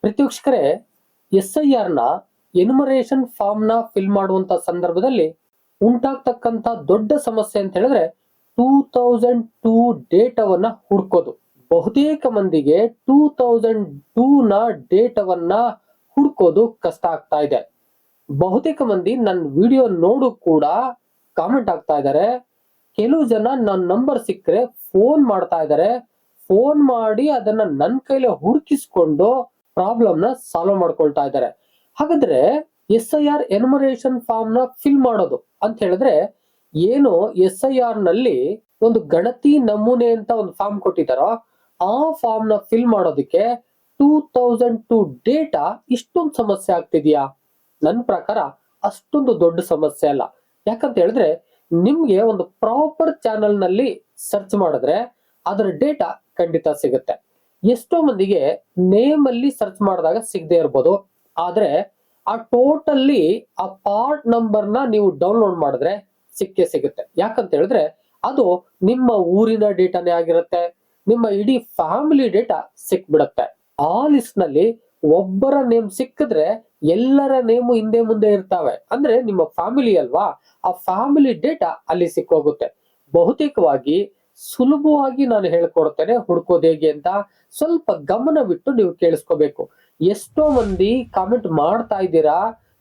ಪ್ರತಿವೀಕ್ಷಕರೇ, SIR ನ enumeration form ನ fill ಮಾಡುವಂತ ಸಂದರ್ಭದಲ್ಲಿ ಉಂಟಾಗ್ತಕ್ಕಂತ ದೊಡ್ಡ ಸಮಸ್ಯೆ ಅಂತ ಹೇಳಿದ್ರೆ 2002 ಡೇಟಾವನ್ನ ಹುಡ್ಕೋದು. ಬಹುತೇಕ ಮಂದಿಗೆ 2002 ನ ಡೇಟಾವನ್ನ ಹುಡ್ಕೋದು ಕಷ್ಟ ಆಗ್ತಾ ಇದೆ. ಬಹುತೇಕ ಮಂದಿ ನನ್ನ ವಿಡಿಯೋ ನೋಡು ಕೂಡ ಕಾಮೆಂಟ್ ಆಗ್ತಾ ಇದ್ದಾರೆ. ಕೆಲವು ಜನ ನನ್ನ ನಂಬರ್ ಸಿಕ್ಕರೆ ಫೋನ್ ಮಾಡ್ತಾ ಇದ್ದಾರೆ. ಫೋನ್ ಮಾಡಿ ಅದನ್ನ ನನ್ನ ಕೈಲಿ ಹುಡುಕಿಸ್ಕೊಂಡು ಪ್ರಾಬ್ಲಮ್ ನ ಸಾಲ್ವ್ ಮಾಡ್ಕೊಳ್ತಾ ಇದ್ದಾರೆ. ಹಾಗಾದ್ರೆ SIR ಎನ್ಯುಮರೇಷನ್ ಫಾರ್ಮ್ ನ ಫಿಲ್ ಮಾಡೋದು ಅಂತ ಹೇಳಿದ್ರೆ ಏನು, SIR ನಲ್ಲಿ ಒಂದು ಗಣತಿ ನಮೂನೆ ಅಂತ ಒಂದು ಫಾರ್ಮ್ ಕೊಟ್ಟಿದ್ದಾರೋ ಆ ಫಾರ್ಮ್ ನ ಫಿಲ್ ಮಾಡೋದಕ್ಕೆ 2002 ಡೇಟಾ ಇಷ್ಟೊಂದು ಸಮಸ್ಯೆ ಆಗ್ತಿದ್ಯಾ? ನನ್ನ ಪ್ರಕಾರ ಅಷ್ಟೊಂದು ದೊಡ್ಡ ಸಮಸ್ಯೆ ಅಲ್ಲ. ಯಾಕಂತ ಹೇಳಿದ್ರೆ ನಿಮ್ಗೆ ಒಂದು ಪ್ರಾಪರ್ ಚಾನೆಲ್ ನಲ್ಲಿ ಸರ್ಚ್ ಮಾಡಿದ್ರೆ ಅದರ ಡೇಟಾ ಖಂಡಿತ ಸಿಗುತ್ತೆ. ಎಷ್ಟೋ ಮಂದಿಗೆ ನೇಮ್ ಅಲ್ಲಿ ಸರ್ಚ್ ಮಾಡಿದಾಗ ಸಿಗದೆ ಇರ್ಬೋದು, ಆದ್ರೆ ಆ ಟೋಟಲ್ಲಿ ಆ ಪಾರ್ಟ್ ನಂಬರ್ ನ ನೀವು ಡೌನ್ಲೋಡ್ ಮಾಡಿದ್ರೆ ಸಿಕ್ಕೇ ಸಿಗುತ್ತೆ. ಯಾಕಂತ ಹೇಳಿದ್ರೆ ಅದು ನಿಮ್ಮ ಊರಿನ ಡೇಟಾನೇ ಆಗಿರುತ್ತೆ, ನಿಮ್ಮ ಇಡೀ ಫ್ಯಾಮಿಲಿ ಡೇಟಾ ಸಿಕ್ಬಿಡುತ್ತೆ. ಆ ಲಿಸ್ಟ್ ನಲ್ಲಿ ಒಬ್ಬರ ನೇಮ್ ಸಿಕ್ಕಿದ್ರೆ ಎಲ್ಲರ ನೇಮು ಹಿಂದೆ ಮುಂದೆ ಇರ್ತಾವೆ. ಅಂದ್ರೆ ನಿಮ್ಮ ಫ್ಯಾಮಿಲಿ ಅಲ್ವಾ, ಆ ಫ್ಯಾಮಿಲಿ ಡೇಟಾ ಅಲ್ಲಿ ಸಿಕ್ಕೋಗುತ್ತೆ. ಬಹುತೇಕವಾಗಿ ಸುಲಭವಾಗಿ ನಾನು ಹೇಳ್ಕೊಡ್ತೇನೆ ಹುಡ್ಕೋದು ಹೇಗೆ ಅಂತ. ಸ್ವಲ್ಪ ಗಮನವಿಟ್ಟು ನೀವು ಕೇಳಿಸ್ಕೋಬೇಕು. ಎಷ್ಟೋ ಮಂದಿ ಕಾಮೆಂಟ್ ಮಾಡ್ತಾ ಇದ್ದೀರಾ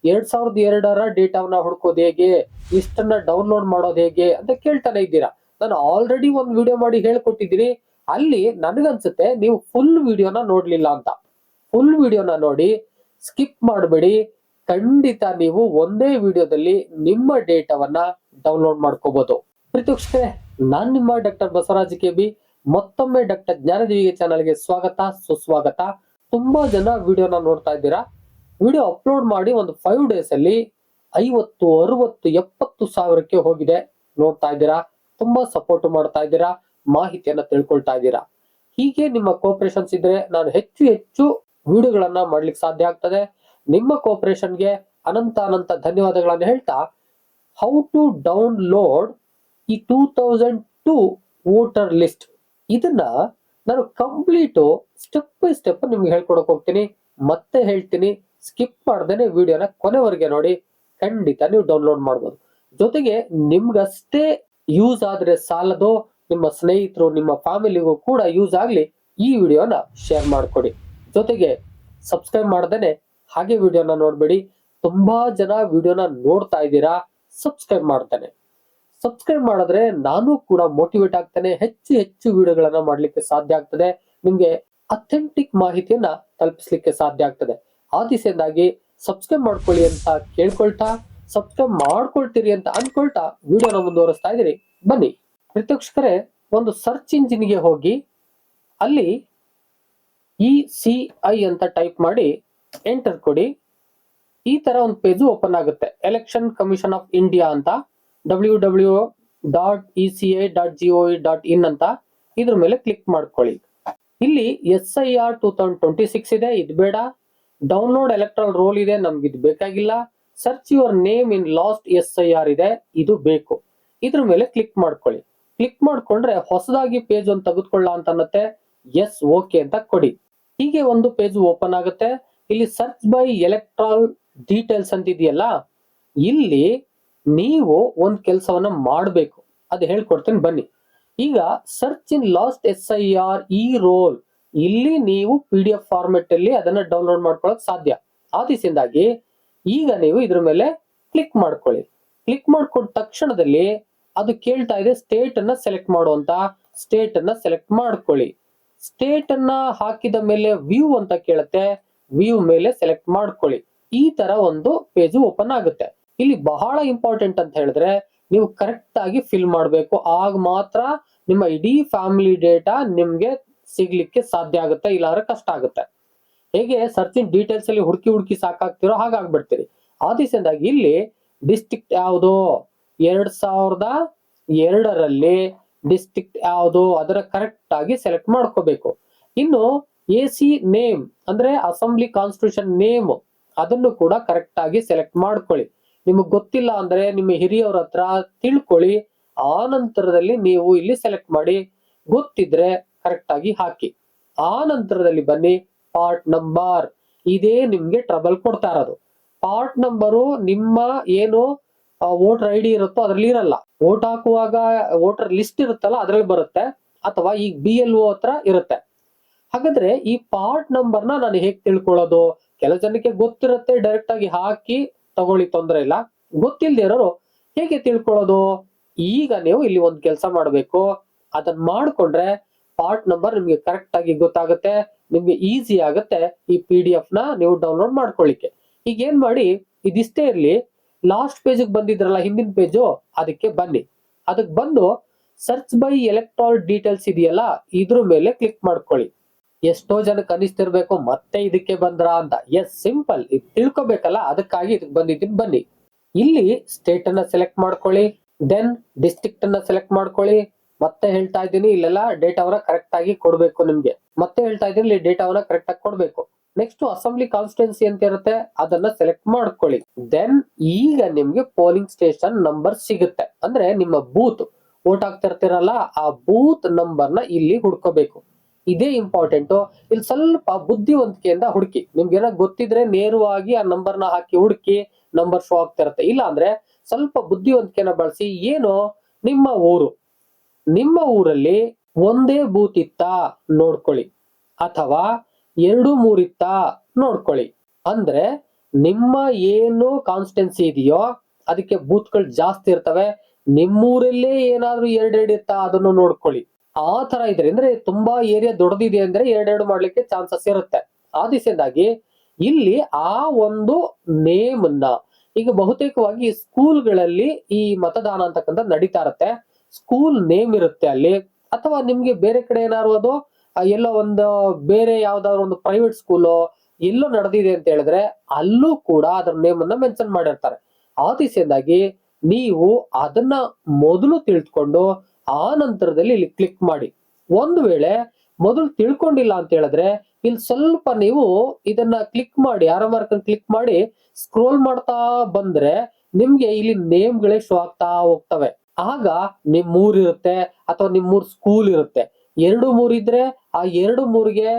2002ರ ಡೇಟಾವನ್ನ ಹುಡ್ಕೋದು ಹೇಗೆ, ಲಿಸ್ಟನ್ನ ಡೌನ್ಲೋಡ್ ಮಾಡೋದು ಹೇಗೆ ಅಂತ ಕೇಳ್ತಾನೆ ಇದ್ದೀರಾ. ನಾನು ಆಲ್ರೆಡಿ ಒಂದು ವಿಡಿಯೋ ಮಾಡಿ ಹೇಳ್ಕೊಟ್ಟಿದ್ದೀನಿ. ಅಲ್ಲಿ ನನಗನ್ಸುತ್ತೆ ನೀವು ಫುಲ್ ವಿಡಿಯೋನ ನೋಡ್ಲಿಲ್ಲ ಅಂತ. ಫುಲ್ ವಿಡಿಯೋನ ನೋಡಿ, ಸ್ಕಿಪ್ ಮಾಡಬೇಡಿ. ಖಂಡಿತ ನೀವು ಒಂದೇ ವಿಡಿಯೋದಲ್ಲಿ ನಿಮ್ಮ ಡೇಟಾವನ್ನ ಡೌನ್ಲೋಡ್ ಮಾಡ್ಕೋಬಹುದು. ಪ್ರೀತಿವೀಕ್ಷಕರೇ, ನಾನ್ ನಿಮ್ಮ ಡಾಕ್ಟರ್ ಬಸವರಾಜ್ ಕೆಬಿ. ಮತ್ತೊಮ್ಮೆ ಡಾಕ್ಟರ್ ಜ್ಞಾನದೇವಿಗೆ ಚಾನಲ್ಗೆ ಸ್ವಾಗತ, ಸುಸ್ವಾಗತ. ತುಂಬಾ ಜನ ವಿಡಿಯೋನ ನೋಡ್ತಾ ಇದ್ದೀರಾ. ವಿಡಿಯೋ ಅಪ್ಲೋಡ್ ಮಾಡಿ ಒಂದು 5 days ಅಲ್ಲಿ 50, 60, 70 ಸಾವಿರಕ್ಕೆ ಹೋಗಿದೆ. ನೋಡ್ತಾ ಇದ್ದೀರಾ, ತುಂಬಾ ಸಪೋರ್ಟ್ ಮಾಡ್ತಾ ಇದ್ದೀರಾ, ಮಾಹಿತಿಯನ್ನ ತಿಳ್ಕೊಳ್ತಾ ಇದ್ದೀರಾ. ಹೀಗೆ ನಿಮ್ಮ ಕೋಪರೇಷನ್ಸ್ ಇದ್ರೆ ನಾನು ಹೆಚ್ಚು ಹೆಚ್ಚು ವಿಡಿಯೋಗಳನ್ನ ಮಾಡ್ಲಿಕ್ಕೆ ಸಾಧ್ಯ ಆಗ್ತದೆ. ನಿಮ್ಮ ಕೋಪರೇಷನ್ಗೆ ಅನಂತ ಧನ್ಯವಾದಗಳನ್ನ ಹೇಳ್ತಾ, ಹೌ ಟು ಡೌನ್ಲೋಡ್ ಈ 2002 ವೋಟರ್ ಲಿಸ್ಟ್, ಇದನ್ನ ನಾನು ಕಂಪ್ಲೀಟ್ ಸ್ಟೆಪ್ ಬೈ ಸ್ಟೆಪ್ ನಿಮ್ಗೆ ಹೇಳ್ಕೊಡಕ್ ಹೋಗ್ತೀನಿ. ಮತ್ತೆ ಹೇಳ್ತೀನಿ, ಸ್ಕಿಪ್ ಮಾಡ್ದೇನೆ ವಿಡಿಯೋನ ಕೊನೆವರೆಗೆ ನೋಡಿ. ಖಂಡಿತ ನೀವು ಡೌನ್ಲೋಡ್ ಮಾಡ್ಬೋದು. ಜೊತೆಗೆ ನಿಮ್ಗಷ್ಟೇ ಯೂಸ್ ಆದ್ರೆ ಸಾಲದು, ನಿಮ್ಮ ಸ್ನೇಹಿತರು, ನಿಮ್ಮ ಫ್ಯಾಮಿಲಿಗೂ ಕೂಡ ಯೂಸ್ ಆಗ್ಲಿ ಈ ವಿಡಿಯೋನ ಶೇರ್ ಮಾಡ್ಕೊಡಿ. ಜೊತೆಗೆ ಸಬ್ಸ್ಕ್ರೈಬ್ ಮಾಡ್ದೇನೆ ಹಾಗೆ ವಿಡಿಯೋನ ನೋಡ್ಬೇಡಿ. ತುಂಬಾ ಜನ ವಿಡಿಯೋನ ನೋಡ್ತಾ ಇದ್ದೀರಾ, ಸಬ್ಸ್ಕ್ರೈಬ್ ಮಾಡ್ತೇನೆ. ಸಬ್ಸ್ಕ್ರೈಬ್ ಮಾಡಿದ್ರೆ ನಾನು ಕೂಡ ಮೋಟಿವೇಟ್ ಆಗ್ತೇನೆ, ಹೆಚ್ಚು ಹೆಚ್ಚು ವಿಡಿಯೋಗಳನ್ನ ಮಾಡ್ಲಿಕ್ಕೆ ಸಾಧ್ಯ ಆಗ್ತದೆ, ನಿಮ್ಗೆ ಅಥೆಂಟಿಕ್ ಮಾಹಿತಿಯನ್ನ ತಲುಪಿಸ್ಲಿಕ್ಕೆ ಸಾಧ್ಯ ಆಗ್ತದೆ. ಆ ದಿಸೆಯಿಂದಾಗಿ ಸಬ್ಸ್ಕ್ರೈಬ್ ಮಾಡ್ಕೊಳ್ಳಿ ಅಂತ ಕೇಳ್ಕೊಳ್ತಾ, ಸಬ್ಸ್ಕ್ರೈಬ್ ಮಾಡ್ಕೊಳ್ತೀರಿ ಅಂತ ಅನ್ಕೊಳ್ತಾ ವಿಡಿಯೋನ ಮುಂದುವರಿಸ್ತಾ ಇದೀರಿ. ಬನ್ನಿ ಪ್ರತಿವೀಕ್ಷಕರೇ, ಒಂದು ಸರ್ಚ್ ಇಂಜಿನ್ಗೆ ಹೋಗಿ ಅಲ್ಲಿ ECI ಅಂತ ಟೈಪ್ ಮಾಡಿ ಎಂಟರ್ ಕೊಡಿ. ಈ ತರ ಒಂದು ಪೇಜ್ ಓಪನ್ ಆಗುತ್ತೆ. ಎಲೆಕ್ಷನ್ ಕಮಿಷನ್ ಆಫ್ ಇಂಡಿಯಾ ಅಂತ www.eci.gov.in ಅಂತ ಇದ್ರ ಮೇಲೆ ಕ್ಲಿಕ್ ಮಾಡ್ಕೊಳ್ಳಿ. ಇಲ್ಲಿ SIR 2026 ಇದೆ, ಇದು ಬೇಡ. ಡೌನ್ಲೋಡ್ ಎಲೆಕ್ಟ್ರಲ್ ರೋಲ್ ಇದೆ, ನಮ್ಗೆ ಇದು ಬೇಕಾಗಿಲ್ಲ. Search your name in last SIR ಇದೆ, ಇದು ಬೇಕು. ಇದ್ರ ಮೇಲೆ ಕ್ಲಿಕ್ ಮಾಡ್ಕೊಳ್ಳಿ. ಕ್ಲಿಕ್ ಮಾಡ್ಕೊಂಡ್ರೆ ಹೊಸದಾಗಿ ಪೇಜ್ ಒಂದು ತೆಗೆದುಕೊಳ್ಳ ಅಂತ ಅನ್ನತ್ತೆ. ಎಸ್, ಓಕೆ ಅಂತ ಕೊಡಿ. ಹೀಗೆ ಒಂದು ಪೇಜ್ ಓಪನ್ ಆಗುತ್ತೆ. ಇಲ್ಲಿ ಸರ್ಚ್ ಬೈ ಎಲೆಕ್ಟ್ರಲ್ ಡೀಟೇಲ್ಸ್ ಅಂತ ಇದೆಯಲ್ಲ, ಇಲ್ಲಿ ನೀವು ಒಂದ್ ಕೆಲಸವನ್ನ ಮಾಡಬೇಕು. ಅದು ಹೇಳ್ಕೊಡ್ತೀನಿ ಬನ್ನಿ. ಈಗ ಸರ್ಚ್ ಇನ್ ಲಾಸ್ಟ್ SIR ಈ ರೋಲ್, ಇಲ್ಲಿ ನೀವು PDF ಫಾರ್ಮೆಟ್ ಅಲ್ಲಿ ಅದನ್ನ ಡೌನ್ಲೋಡ್ ಮಾಡ್ಕೊಳ್ಳೋಕೆ ಸಾಧ್ಯ. ಆ ದಿಸೆಯಿಂದಾಗಿ ಈಗ ನೀವು ಇದ್ರ ಮೇಲೆ ಕ್ಲಿಕ್ ಮಾಡ್ಕೊಳ್ಳಿ. ಕ್ಲಿಕ್ ಮಾಡ್ಕೊಂಡ ತಕ್ಷಣದಲ್ಲಿ ಅದು ಕೇಳ್ತಾ ಇದೆ ಸ್ಟೇಟ್ ಅನ್ನ ಸೆಲೆಕ್ಟ್ ಮಾಡುವಂತ. ಸ್ಟೇಟ್ ಅನ್ನ ಸೆಲೆಕ್ಟ್ ಮಾಡ್ಕೊಳ್ಳಿ. ಸ್ಟೇಟ್ ಅನ್ನ ಹಾಕಿದ ಮೇಲೆ ವ್ಯೂ ಅಂತ ಕೇಳುತ್ತೆ, ವ್ಯೂ ಮೇಲೆ ಸೆಲೆಕ್ಟ್ ಮಾಡ್ಕೊಳ್ಳಿ. ಈ ತರ ಒಂದು ಪೇಜ್ ಓಪನ್ ಆಗುತ್ತೆ. ಇಲ್ಲಿ ಬಹಳ ಇಂಪಾರ್ಟೆಂಟ್ ಅಂತ ಹೇಳಿದ್ರೆ ನೀವು ಕರೆಕ್ಟ್ ಆಗಿ ಫಿಲ್ ಮಾಡಬೇಕು. ಆಗ ಮಾತ್ರ ನಿಮ್ಮ ಇಡೀ ಫ್ಯಾಮಿಲಿ ಡೇಟಾ ನಿಮ್ಗೆ ಸಿಗ್ಲಿಕ್ಕೆ ಸಾಧ್ಯ ಆಗುತ್ತೆ, ಇಲ್ಲಾಂದ್ರೆ ಕಷ್ಟ ಆಗುತ್ತೆ. ಹೇಗೆ ಸರ್ಚಿಂಗ್ ಡೀಟೇಲ್ಸ್ ಅಲ್ಲಿ ಹುಡುಕಿ ಸಾಕಾಗ್ತಿರೋ ಹಾಗಾಗ್ಬಿಡ್ತೀರಿ. ಆ ದಿಸೆಯಿಂದಾಗಿ ಇಲ್ಲಿ ಡಿಸ್ಟ್ರಿಕ್ಟ್ ಯಾವುದು, 2002ರಲ್ಲಿ ಡಿಸ್ಟ್ರಿಕ್ಟ್ ಯಾವುದು ಅದರ ಕರೆಕ್ಟ್ ಆಗಿ ಸೆಲೆಕ್ಟ್ ಮಾಡ್ಕೋಬೇಕು. ಇನ್ನು AC ನೇಮ್ ಅಂದ್ರೆ ಅಸೆಂಬ್ಲಿ ಕಾನ್ಸ್ಟಿಟ್ಯೂಷನ್ ನೇಮ್, ಅದನ್ನು ಕೂಡ ಕರೆಕ್ಟ್ ಆಗಿ ಸೆಲೆಕ್ಟ್ ಮಾಡ್ಕೊಳ್ಳಿ. ನಿಮಗೆ ಗೊತ್ತಿಲ್ಲ ಅಂದ್ರೆ ನಿಮ್ಮ ಹಿರಿಯವ್ರ ಹತ್ರ ತಿಳ್ಕೊಳ್ಳಿ. ಆ ನಂತರದಲ್ಲಿ ನೀವು ಇಲ್ಲಿ ಸೆಲೆಕ್ಟ್ ಮಾಡಿ, ಗೊತ್ತಿದ್ರೆ ಕರೆಕ್ಟ್ ಆಗಿ ಹಾಕಿ. ಆ ನಂತರದಲ್ಲಿ ಬನ್ನಿ ಪಾರ್ಟ್ ನಂಬರ್. ಇದೇ ನಿಮ್ಗೆ ಟ್ರಬಲ್ ಕೊಡ್ತಾ ಇರೋದು. ಪಾರ್ಟ್ ನಂಬರು ನಿಮ್ಮ ಏನು ವೋಟರ್ ಐ ಡಿ ಇರುತ್ತೋ ಅದ್ರಲ್ಲಿ ಇರಲ್ಲ. ವೋಟ್ ಹಾಕುವಾಗ ವೋಟರ್ ಲಿಸ್ಟ್ ಇರುತ್ತಲ್ಲ ಅದ್ರಲ್ಲಿ ಬರುತ್ತೆ, ಅಥವಾ ಈಗ BLO ಹತ್ರ ಇರುತ್ತೆ. ಹಾಗಾದ್ರೆ ಈ ಪಾರ್ಟ್ ನಂಬರ್ ನಾನು ಹೇಗ್ ತಿಳ್ಕೊಳ್ಳೋದು? ಕೆಲ ಜನಕ್ಕೆ ಗೊತ್ತಿರುತ್ತೆ, ಡೈರೆಕ್ಟ್ ಆಗಿ ಹಾಕಿ ತಗೊಳ್ಳಿ, ತೊಂದ್ರೆ ಇಲ್ಲ. ಗೊತ್ತಿಲ್ಲದೆ ಇರೋರು ಹೇಗೆ ತಿಳ್ಕೊಳ್ಳೋದು? ಈಗ ನೀವು ಇಲ್ಲಿ ಒಂದ್ ಕೆಲಸ ಮಾಡ್ಬೇಕು. ಅದನ್ನ ಮಾಡ್ಕೊಂಡ್ರೆ ಪಾರ್ಟ್ ನಂಬರ್ ನಿಮ್ಗೆ ಕರೆಕ್ಟ್ ಆಗಿ ಗೊತ್ತಾಗುತ್ತೆ, ನಿಮ್ಗೆ ಈಸಿ ಆಗುತ್ತೆ ಈ PDF ನ ನೀವು ಡೌನ್ಲೋಡ್ ಮಾಡ್ಕೊಳ್ಳಿಕ್ಕೆ. ಈಗ ಏನ್ ಮಾಡಿ, ಇದಿಷ್ಟೇ ಇರ್ಲಿ, ಲಾಸ್ಟ್ ಪೇಜ್ ಬಂದಿದ್ರಲ್ಲ, ಹಿಂದಿನ ಪೇಜು, ಅದಕ್ಕೆ ಬನ್ನಿ. ಅದಕ್ಕೆ ಬಂದು ಸರ್ಚ್ ಬೈ ಎಲೆಕ್ಟ್ರಾಲ್ ಡೀಟೇಲ್ಸ್ ಇದೆಯಲ್ಲ, ಇದ್ರ ಮೇಲೆ ಕ್ಲಿಕ್ ಮಾಡ್ಕೊಳ್ಳಿ. ಎಷ್ಟೋ ಜನಕ್ಕೆ ಅನಿಸ್ತಿರ್ಬೇಕು ಮತ್ತೆ ಇದಕ್ಕೆ ಬಂದ್ರ ಅಂತ. ಎಸ್, ಸಿಂಪಲ್, ಇದು ತಿಳ್ಕೊಬೇಕಲ್ಲ, ಅದಕ್ಕಾಗಿ ಇದಕ್ಕೆ ಬಂದಿದ್ದೀನಿ. ಬನ್ನಿ, ಇಲ್ಲಿ ಸ್ಟೇಟ್ ಅನ್ನ ಸೆಲೆಕ್ಟ್ ಮಾಡ್ಕೊಳ್ಳಿ, ದೆನ್ ಡಿಸ್ಟ್ರಿಕ್ಟ್ ಅನ್ನ ಸೆಲೆಕ್ಟ್ ಮಾಡ್ಕೊಳ್ಳಿ. ಮತ್ತೆ ಹೇಳ್ತಾ ಇದ್ದೀನಿ, ಇಲ್ಲೆಲ್ಲ ಡೇಟಾವನ್ನ ಕರೆಕ್ಟ್ ಆಗಿ ಕೊಡ್ಬೇಕು ನಿಮ್ಗೆ. ಮತ್ತೆ ಹೇಳ್ತಾ ಇದ್ದೀನಿ, ಇಲ್ಲಿ ಡೇಟಾವನ್ನ ಕರೆಕ್ಟ್ ಆಗಿ ಕೊಡ್ಬೇಕು. ನೆಕ್ಸ್ಟ್ ಅಸೆಂಬ್ಲಿ ಕಾನ್ಸ್ಟಿಟ್ಯೂನ್ಸಿ ಅಂತ ಇರುತ್ತೆ, ಅದನ್ನ ಸೆಲೆಕ್ಟ್ ಮಾಡ್ಕೊಳ್ಳಿ. ದೆನ್ ಈಗ ನಿಮ್ಗೆ ಪೋಲಿಂಗ್ ಸ್ಟೇಷನ್ ನಂಬರ್ ಸಿಗುತ್ತೆ, ಅಂದ್ರೆ ನಿಮ್ಮ ಬೂತ್ ವೋಟ್ ಹಾಕ್ತಿರ್ತೀರಲ್ಲ ಆ ಬೂತ್ ನಂಬರ್ ನ ಇಲ್ಲಿ ಹುಡ್ಕೋಬೇಕು. ಇದೇ ಇಂಪಾರ್ಟೆಂಟ್. ಇಲ್ಲಿ ಸ್ವಲ್ಪ ಬುದ್ಧಿವಂತಿಕೆಯಿಂದ ಹುಡುಕಿ. ನಿಮ್ಗೆ ಏನೋ ಗೊತ್ತಿದ್ರೆ ನೇರವಾಗಿ ಆ ನಂಬರ್ ನ ಹಾಕಿ ಹುಡುಕಿ, ನಂಬರ್ ಶೋ ಆಗ್ತಿರತ್ತೆ. ಇಲ್ಲ ಅಂದ್ರೆ ಸ್ವಲ್ಪ ಬುದ್ಧಿವಂತಿಕೆನ ಬಳಸಿ. ಏನು, ನಿಮ್ಮ ಊರಲ್ಲಿ ಒಂದೇ ಬೂತ್ ಇತ್ತಾ ನೋಡ್ಕೊಳ್ಳಿ, ಅಥವಾ 2-3 ಇತ್ತಾ ನೋಡ್ಕೊಳ್ಳಿ. ಅಂದ್ರೆ ನಿಮ್ಮ ಏನು ಕಾನ್ಸ್ಟಿಟ್ಯೂನ್ಸಿ ಇದೆಯೋ ಅದಕ್ಕೆ ಬೂತ್ಗಳು ಜಾಸ್ತಿ ಇರ್ತವೆ. ನಿಮ್ಮೂರಲ್ಲೇ ಏನಾದ್ರೂ 2 ಇತ್ತಾ ಅದನ್ನು ನೋಡ್ಕೊಳ್ಳಿ. ಆ ತರ ಇದ್ರೆ, ಅಂದ್ರೆ ತುಂಬಾ ಏರಿಯಾ ದೊಡ್ಡದಿದೆ ಅಂದ್ರೆ 2 ಮಾಡ್ಲಿಕ್ಕೆ ಚಾನ್ಸಸ್ ಇರುತ್ತೆ. ಆ ದಿಸೆಯಿಂದಾಗಿ ಇಲ್ಲಿ ಆ ಒಂದು ನೇಮ್ ಅನ್ನ, ಈಗ ಬಹುತೇಕವಾಗಿ ಸ್ಕೂಲ್ಗಳಲ್ಲಿ ಈ ಮತದಾನ ಅಂತಕ್ಕಂಥ ನಡೀತಾ ಇರುತ್ತೆ. ಸ್ಕೂಲ್ ನೇಮ್ ಇರುತ್ತೆ ಅಲ್ಲಿ, ಅಥವಾ ನಿಮ್ಗೆ ಬೇರೆ ಕಡೆ ಏನಾದ್ರು ಅದು ಎಲ್ಲೋ ಒಂದು ಬೇರೆ ಯಾವ್ದಾದ್ರು ಒಂದು ಪ್ರೈವೇಟ್ ಸ್ಕೂಲು ಎಲ್ಲೋ ನಡೆದಿದೆ ಅಂತ ಹೇಳಿದ್ರೆ ಅಲ್ಲೂ ಕೂಡ ಅದ್ರ ನೇಮ್ ಅನ್ನ ಮೆನ್ಷನ್ ಮಾಡಿರ್ತಾರೆ. ಆ ದಿಸೆಯಿಂದಾಗಿ ನೀವು ಅದನ್ನ ಮೊದಲು ತಿಳ್ಕೊಂಡು ಆ ನಂತರದಲ್ಲಿ ಇಲ್ಲಿ ಕ್ಲಿಕ್ ಮಾಡಿ. ಒಂದು ವೇಳೆ ಮೊದಲು ತಿಳ್ಕೊಂಡಿಲ್ಲ ಅಂತ ಹೇಳಿದ್ರೆ ಇಲ್ಲಿ ಸ್ವಲ್ಪ ನೀವು ಇದನ್ನ ಕ್ಲಿಕ್ ಮಾಡಿ, ಆರೋ ಮಾರ್ಕ್ ಕ್ಲಿಕ್ ಮಾಡಿ ಸ್ಕ್ರೋಲ್ ಮಾಡ್ತಾ ಬಂದ್ರೆ ನಿಮ್ಗೆ ಇಲ್ಲಿ ನೇಮ್ಗಳೇ ಶೋ ಆಗ್ತಾ ಹೋಗ್ತವೆ. ಆಗ ನಿಮ್ಮೂರ್ ಇರುತ್ತೆ ಅಥವಾ ನಿಮ್ಮೂರ್ ಸ್ಕೂಲ್ ಇರುತ್ತೆ. 2-3 ಇದ್ರೆ ಆ 2-3ಗೆ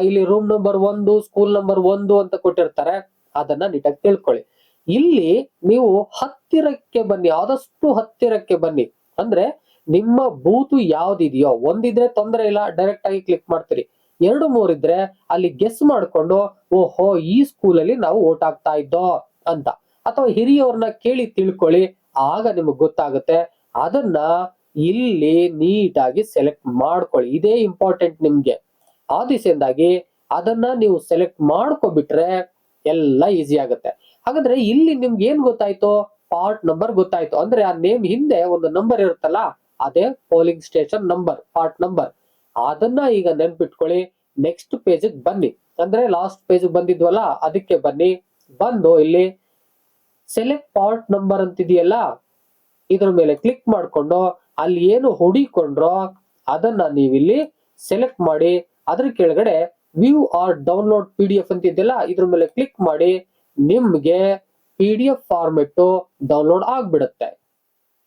ಇಲ್ಲಿ ರೂಮ್ ನಂಬರ್ 1, ಸ್ಕೂಲ್ ನಂಬರ್ 1 ಅಂತ ಕೊಟ್ಟಿರ್ತಾರೆ. ಅದನ್ನ ನೀಟಾಗಿ ತಿಳ್ಕೊಳ್ಳಿ. ಇಲ್ಲಿ ನೀವು ಹತ್ತಿರಕ್ಕೆ ಬನ್ನಿ, ಆದಷ್ಟು ಹತ್ತಿರಕ್ಕೆ ಬನ್ನಿ. ಅಂದ್ರೆ ನಿಮ್ಮ ಬೂತು ಯಾವ್ದಿದೆಯೋ, ಒಂದಿದ್ರೆ ತೊಂದರೆ ಇಲ್ಲ, ಡೈರೆಕ್ಟ್ ಆಗಿ ಕ್ಲಿಕ್ ಮಾಡ್ತೀರಿ. 2-3 ಇದ್ರೆ ಅಲ್ಲಿ ಗೆಸ್ ಮಾಡ್ಕೊಂಡು, ಓಹೋ ಈ ಸ್ಕೂಲಲ್ಲಿ ನಾವು ವೋಟ್ ಹಾಕ್ತಾ ಇದ್ದೋ ಅಂತ, ಅಥವಾ ಹಿರಿಯವ್ರನ್ನ ಕೇಳಿ ತಿಳ್ಕೊಳ್ಳಿ. ಆಗ ನಿಮಗ್ ಗೊತ್ತಾಗುತ್ತೆ. ಅದನ್ನ ಇಲ್ಲಿ ನೀಟಾಗಿ ಸೆಲೆಕ್ಟ್ ಮಾಡ್ಕೊಳ್ಳಿ. ಇದೇ ಇಂಪಾರ್ಟೆಂಟ್ ನಿಮ್ಗೆ. ಆ ದಿಸೆಯಿಂದಾಗಿ ಅದನ್ನ ನೀವು ಸೆಲೆಕ್ಟ್ ಮಾಡ್ಕೊಬಿಟ್ರೆ ಎಲ್ಲ ಈಸಿ ಆಗುತ್ತೆ. ಹಾಗಾದ್ರೆ ಇಲ್ಲಿ ನಿಮ್ಗೆ ಏನ್ ಗೊತ್ತಾಯ್ತು? ಪಾರ್ಟ್ ನಂಬರ್ ಗೊತ್ತಾಯ್ತು. ಅಂದ್ರೆ ಆ ನೇಮ್ ಹಿಂದೆ ಒಂದು ನಂಬರ್ ಇರುತ್ತಲ್ಲ, ಅದೇ polling station number, part number. ಅದನ್ನ ಈಗ ನೆನ್ಪಿಟ್ಕೊಳ್ಳಿ. ನೆಕ್ಸ್ಟ್ ಪೇಜ್ ಬನ್ನಿ, ಅಂದ್ರೆ ಲಾಸ್ಟ್ ಪೇಜ್ ಬಂದಿದ್ವಲ್ಲ ಅದಕ್ಕೆ ಬನ್ನಿ. ಬಂದು ಇಲ್ಲಿ ಸೆಲೆಕ್ಟ್ ಪಾರ್ಟ್ ನಂಬರ್ ಅಂತಿದೆಯಲ್ಲ, ಇದ್ರ ಮೇಲೆ ಕ್ಲಿಕ್ ಮಾಡ್ಕೊಂಡು ಅಲ್ಲಿ ಏನು ಹುಡಿಕೊಂಡ್ರೋ ಅದನ್ನ ನೀವಿಲ್ಲಿ ಸೆಲೆಕ್ಟ್ ಮಾಡಿ. ಅದ್ರ ಕೆಳಗಡೆ ವ್ಯೂ ಆರ್ ಡೌನ್ಲೋಡ್ PDF ಅಂತಿದೆಯಲ್ಲ, ಇದ್ರ ಮೇಲೆ ಕ್ಲಿಕ್ ಮಾಡಿ. ನಿಮ್ಗೆ PDF ಫಾರ್ಮೆಟ್ ಡೌನ್ಲೋಡ್ ಆಗ್ಬಿಡುತ್ತೆ.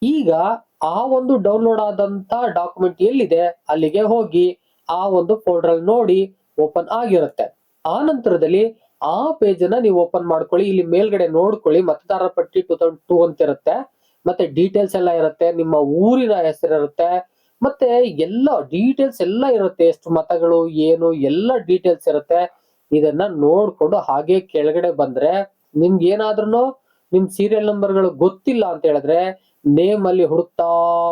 ಈಗ ಆ ಒಂದು ಡೌನ್ಲೋಡ್ ಆದಂತ ಡಾಕ್ಯುಮೆಂಟ್ ಎಲ್ಲಿದೆ ಅಲ್ಲಿಗೆ ಹೋಗಿ ಆ ಒಂದು ಫೋಲ್ಡರ್ ಅಲ್ಲಿ ನೋಡಿ ಓಪನ್ ಆಗಿರುತ್ತೆ. ಆ ನಂತರದಲ್ಲಿ ಆ ಪೇಜ್ ಅನ್ನ ನೀವು ಓಪನ್ ಮಾಡ್ಕೊಳ್ಳಿ. ಇಲ್ಲಿ ಮೇಲ್ಗಡೆ ನೋಡ್ಕೊಳ್ಳಿ, ಮತದಾರರ ಪಟ್ಟಿ 2002 ಅಂತ ಇರುತ್ತೆ. ಮತ್ತೆ ಡೀಟೇಲ್ಸ್ ಎಲ್ಲ ಇರುತ್ತೆ, ನಿಮ್ಮ ಊರಿನ ಹೆಸರು ಇರುತ್ತೆ, ಮತ್ತೆ ಎಲ್ಲ ಡೀಟೇಲ್ಸ್ ಎಲ್ಲ ಇರುತ್ತೆ, ಎಷ್ಟು ಮತಗಳು ಏನು ಎಲ್ಲ ಡೀಟೇಲ್ಸ್ ಇರುತ್ತೆ. ಇದನ್ನ ನೋಡ್ಕೊಂಡು ಹಾಗೆ ಕೆಳಗಡೆ ಬಂದ್ರೆ ನಿಮ್ಗೆ ಏನಾದ್ರೂ ನಿಮ್ ಸೀರಿಯಲ್ ನಂಬರ್ಗಳು ಗೊತ್ತಿಲ್ಲ ಅಂತ ಹೇಳಿದ್ರೆ ನೇಮ್ ಅಲ್ಲಿ ಹುಡುಕ್ತಾ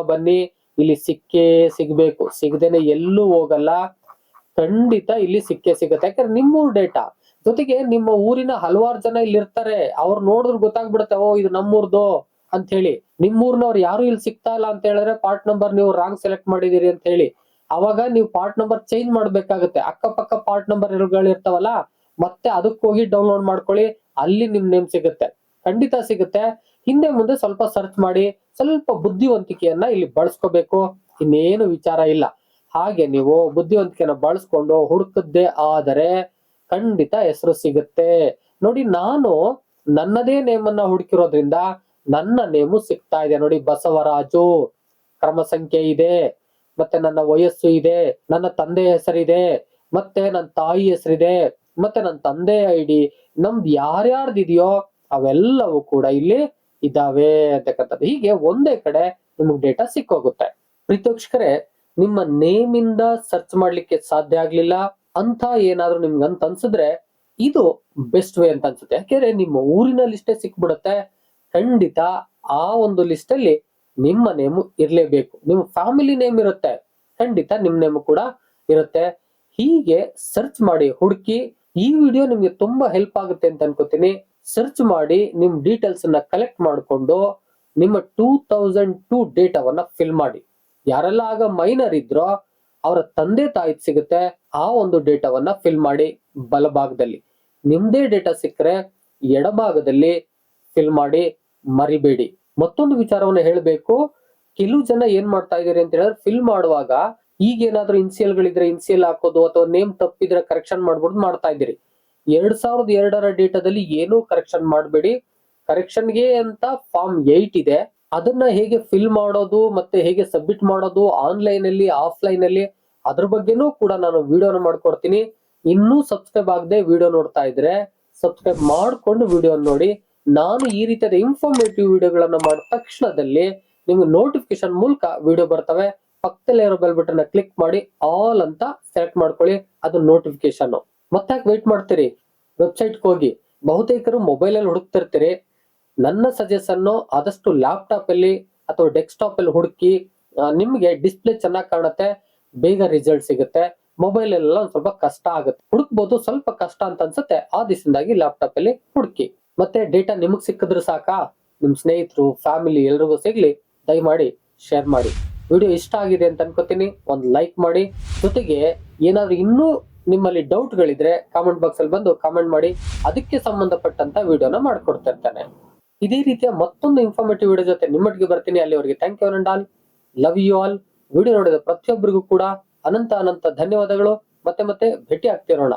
ಬನ್ನಿ. ಇಲ್ಲಿ ಸಿಕ್ಕೇ ಸಿಗ್ಬೇಕು, ಸಿಗದೇನೆ ಎಲ್ಲೂ ಹೋಗಲ್ಲ. ಖಂಡಿತ ಇಲ್ಲಿ ಸಿಕ್ಕೇ ಸಿಗುತ್ತೆ. ಯಾಕಂದ್ರೆ ನಿಮ್ಮೂರ್ ಡೇಟಾ ಜೊತೆಗೆ ನಿಮ್ಮ ಊರಿನ ಹಲವಾರು ಜನ ಇಲ್ಲಿ ಇರ್ತಾರೆ. ಅವ್ರು ನೋಡಿದ್ರು ಗೊತ್ತಾಗ್ಬಿಡುತ್ತೆ, ಓ ಇದು ನಮ್ಮೂರ್ದು ಅಂತ ಹೇಳಿ. ನಿಮ್ಮೂರ್ನವ್ರು ಯಾರು ಇಲ್ಲಿ ಸಿಗ್ತಾ ಇಲ್ಲ ಅಂತ ಹೇಳಿದ್ರೆ ಪಾರ್ಟ್ ನಂಬರ್ ನೀವು ರಾಂಗ್ ಸೆಲೆಕ್ಟ್ ಮಾಡಿದೀರಿ ಅಂತ ಹೇಳಿ. ಅವಾಗ ನೀವು ಪಾರ್ಟ್ ನಂಬರ್ ಚೇಂಜ್ ಮಾಡ್ಬೇಕಾಗುತ್ತೆ. ಅಕ್ಕಪಕ್ಕ ಪಾರ್ಟ್ ನಂಬರ್ ಇರ್ತಾವಲ್ಲ, ಮತ್ತೆ ಅದಕ್ಕೆ ಹೋಗಿ ಡೌನ್ಲೋಡ್ ಮಾಡ್ಕೊಳ್ಳಿ. ಅಲ್ಲಿ ನಿಮ್ ನೇಮ್ ಸಿಗುತ್ತೆ, ಖಂಡಿತ ಸಿಗುತ್ತೆ. ಹಿಂದೆ ಮುಂದೆ ಸ್ವಲ್ಪ ಸರ್ಚ್ ಮಾಡಿ, ಸ್ವಲ್ಪ ಬುದ್ಧಿವಂತಿಕೆಯನ್ನ ಇಲ್ಲಿ ಬಳಸ್ಕೋಬೇಕು, ಇನ್ನೇನು ವಿಚಾರ ಇಲ್ಲ. ಹಾಗೆ ನೀವು ಬುದ್ಧಿವಂತಿಕೆನ ಬಳಸ್ಕೊಂಡು ಹುಡುಕದ್ದೇ ಆದರೆ ಖಂಡಿತ ಹೆಸರು ಸಿಗುತ್ತೆ. ನೋಡಿ, ನಾನು ನನ್ನದೇ ನೇಮ್ ಅನ್ನ ಹುಡುಕಿರೋದ್ರಿಂದ ನನ್ನ ನೇಮು ಸಿಗ್ತಾ ಇದೆ. ನೋಡಿ, ಬಸವರಾಜು, ಕ್ರಮ ಸಂಖ್ಯೆ ಇದೆ, ಮತ್ತೆ ನನ್ನ ವಯಸ್ಸು ಇದೆ, ನನ್ನ ತಂದೆ ಹೆಸರಿದೆ, ಮತ್ತೆ ನನ್ನ ತಾಯಿ ಹೆಸರಿದೆ, ಮತ್ತೆ ನನ್ನ ತಂದೆ ಐಡಿ, ನಮ್ದು ಯಾರ್ಯಾರ್ದಿದೆಯೋ ಅವೆಲ್ಲವೂ ಕೂಡ ಇಲ್ಲಿ ಇದಾವೆ ಅಂತಕ್ಕಂಥದ್ದು. ಹೀಗೆ ಒಂದೇ ಕಡೆ ನಿಮ್ಗೆ ಡೇಟಾ ಸಿಕ್ಕೋಗುತ್ತೆ. ಪ್ರೀತೋಕ್ಷಕರೇ, ನಿಮ್ಮ ನೇಮ್ ಇಂದ ಸರ್ಚ್ ಮಾಡ್ಲಿಕ್ಕೆ ಸಾಧ್ಯ ಆಗ್ಲಿಲ್ಲ ಅಂತ ಏನಾದ್ರೂ ನಿಮ್ಗೆ ಅಂತ ಅನ್ಸಿದ್ರೆ ಇದು ಬೆಸ್ಟ್ ವೇ ಅಂತ ಅನ್ಸುತ್ತೆ. ಯಾಕೆಂದ್ರೆ ನಿಮ್ಮ ಊರಿನ ಲಿಸ್ಟೇ ಸಿಕ್ಬಿಡುತ್ತೆ. ಖಂಡಿತ ಆ ಒಂದು ಲಿಸ್ಟ್ ಅಲ್ಲಿ ನಿಮ್ಮ ನೇಮು ಇರ್ಲೇಬೇಕು. ನಿಮ್ಮ ಫ್ಯಾಮಿಲಿ ನೇಮ್ ಇರುತ್ತೆ, ಖಂಡಿತ ನಿಮ್ ನೇಮು ಕೂಡ ಇರುತ್ತೆ. ಹೀಗೆ ಸರ್ಚ್ ಮಾಡಿ ಹುಡುಕಿ. ಈ ವಿಡಿಯೋ ನಿಮ್ಗೆ ತುಂಬಾ ಹೆಲ್ಪ್ ಆಗುತ್ತೆ ಅಂತ ಅನ್ಕೋತೀನಿ. ಸರ್ಚ್ ಮಾಡಿ ನಿಮ್ ಡೀಟೇಲ್ಸ್ ಅನ್ನ ಕಲೆಕ್ಟ್ ಮಾಡಿಕೊಂಡು ನಿಮ್ಮ 2002 ಡೇಟಾವನ್ನ ಫಿಲ್ ಮಾಡಿ. ಯಾರೆಲ್ಲ ಆಗ ಮೈನರ್ ಇದ್ರೋ ಅವರ ತಂದೆ ತಾಯಿ ಸಿಗುತ್ತೆ, ಆ ಒಂದು ಡೇಟಾವನ್ನ ಫಿಲ್ ಮಾಡಿ. ಬಲಭಾಗದಲ್ಲಿ ನಿಮ್ದೇ ಡೇಟಾ ಸಿಕ್ಕರೆ ಎಡಭಾಗದಲ್ಲಿ ಫಿಲ್ ಮಾಡಿ, ಮರಿಬೇಡಿ. ಮತ್ತೊಂದು ವಿಚಾರವನ್ನ ಹೇಳಬೇಕು. ಕೆಲವು ಜನ ಏನ್ ಮಾಡ್ತಾ ಇದೀರಿ ಅಂತ ಹೇಳಿದ್ರೆ, ಫಿಲ್ ಮಾಡುವಾಗ ಈಗ ಏನಾದ್ರೂ ಇನ್ಸಿಯಲ್ ಗಳಿದ್ರೆ ಇನ್ಸಿಯಲ್ ಹಾಕೋದು ಅಥವಾ ನೇಮ್ ತಪ್ಪಿದ್ರೆ ಕರೆಕ್ಷನ್ ಮಾಡ್ಬಿಟ್ಟು ಮಾಡ್ತಾ ಇದ್ದೀರಿ. 2002ರ ಡೇಟಾದಲ್ಲಿ ಏನೂ ಕರೆಕ್ಷನ್ ಮಾಡಬೇಡಿ. ಕರೆಕ್ಷನ್ಗೆ ಅಂತ ಫಾರ್ಮ್ 8 ಇದೆ, ಅದನ್ನ ಹೇಗೆ ಫಿಲ್ ಮಾಡೋದು ಮತ್ತೆ ಹೇಗೆ ಸಬ್ಮಿಟ್ ಮಾಡೋದು ಆನ್ಲೈನ್ ಅಲ್ಲಿ ಆಫ್ಲೈನ್ ಅಲ್ಲಿ ಅದ್ರ ಬಗ್ಗೆನೂ ಕೂಡ ನಾನು ವಿಡಿಯೋನ ಮಾಡ್ಕೊಡ್ತೀನಿ. ಇನ್ನೂ ಸಬ್ಸ್ಕ್ರೈಬ್ ಆಗದೆ ವಿಡಿಯೋ ನೋಡ್ತಾ ಇದ್ರೆ ಸಬ್ಸ್ಕ್ರೈಬ್ ಮಾಡ್ಕೊಂಡು ವಿಡಿಯೋ ನೋಡಿ. ನಾನು ಈ ರೀತಿಯಾದ ಇನ್ಫಾರ್ಮೇಟಿವ್ ವಿಡಿಯೋಗಳನ್ನ ಮಾಡಿದ ತಕ್ಷಣದಲ್ಲಿ ನಿಮ್ಗೆ ನೋಟಿಫಿಕೇಶನ್ ಮೂಲಕ ವಿಡಿಯೋ ಬರ್ತವೆ. ಪಕ್ಕದಲ್ಲೇ ಇರೋ ಬೆಲ್ ಬಟನ್ ಕ್ಲಿಕ್ ಮಾಡಿ ಆಲ್ ಅಂತ ಸೆಲೆಕ್ಟ್ ಮಾಡ್ಕೊಳ್ಳಿ, ಅದು ನೋಟಿಫಿಕೇಶನ್. ಮತ್ತೆ ವೇಟ್ ಮಾಡ್ತೀರಿ? ವೆಬ್ಸೈಟ್ಗೆ ಹೋಗಿ. ಬಹುತೇಕರು ಮೊಬೈಲ್ ಅಲ್ಲಿ ಹುಡುಕ್ತಿರ್ತೀರಿ. ನನ್ನ ಸಜೆಷನ್ ಆದಷ್ಟು ಲ್ಯಾಪ್ಟಾಪ್ ಅಲ್ಲಿ ಅಥವಾ ಡೆಸ್ಕ್ಟಾಪ್ ಅಲ್ಲಿ ಹುಡುಕಿ. ನಿಮ್ಗೆ ಡಿಸ್ಪ್ಲೇ ಚೆನ್ನಾಗಿ ಕಾಣುತ್ತೆ, ಬೇಗ ರಿಸಲ್ಟ್ ಸಿಗುತ್ತೆ. ಮೊಬೈಲ್ ಎಲ್ಲ ಒಂದ್ ಸ್ವಲ್ಪ ಕಷ್ಟ ಆಗುತ್ತೆ, ಹುಡುಕ್ಬೋದು, ಸ್ವಲ್ಪ ಕಷ್ಟ ಅಂತ ಅನ್ಸುತ್ತೆ. ಆ ದಿವಸದಿಂದಾಗಿ ಲ್ಯಾಪ್ಟಾಪ್ ಅಲ್ಲಿ ಹುಡುಕಿ. ಮತ್ತೆ ಡೇಟಾ ನಿಮಗ್ ಸಿಕ್ಕಿದ್ರೆ ಸಾಕಾ, ನಿಮ್ ಸ್ನೇಹಿತರು ಫ್ಯಾಮಿಲಿ ಎಲ್ರಿಗೂ ಸಿಗ್ಲಿ. ದಯಮಾಡಿ ಶೇರ್ ಮಾಡಿ. ವಿಡಿಯೋ ಇಷ್ಟ ಆಗಿದೆ ಅಂತ ಅನ್ಕೋತೀನಿ, ಒಂದು ಲೈಕ್ ಮಾಡಿ. ಜೊತೆಗೆ ಏನಾದ್ರೂ ಇನ್ನೂ ನಿಮ್ಮಲ್ಲಿ ಡೌಟ್ ಗಳಿದ್ರೆ ಕಾಮೆಂಟ್ ಬಾಕ್ಸ್ ಅಲ್ಲಿ ಬಂದು ಕಾಮೆಂಟ್ ಮಾಡಿ, ಅದಕ್ಕೆ ಸಂಬಂಧಪಟ್ಟಂತ ವಿಡಿಯೋನ ಮಾಡ್ಕೊಡ್ತಾ ಇರ್ತಾನೆ. ಇದೇ ರೀತಿಯ ಮತ್ತೊಂದು ಇನ್ಫಾರ್ಮೇಟಿವ್ ವಿಡಿಯೋ ಜೊತೆ ನಿಮ್ಮೊಟ್ಟಿಗೆ ಬರ್ತೀನಿ. ಅಲ್ಲಿವರೆಗೆ thank you and all, love you all. Video ನೋಡಿದ ಪ್ರತಿಯೊಬ್ಬರಿಗೂ ಕೂಡ ಅನಂತ ಧನ್ಯವಾದಗಳು. ಮತ್ತೆ ಭೇಟಿ ಆಗ್ತಿರೋಣ.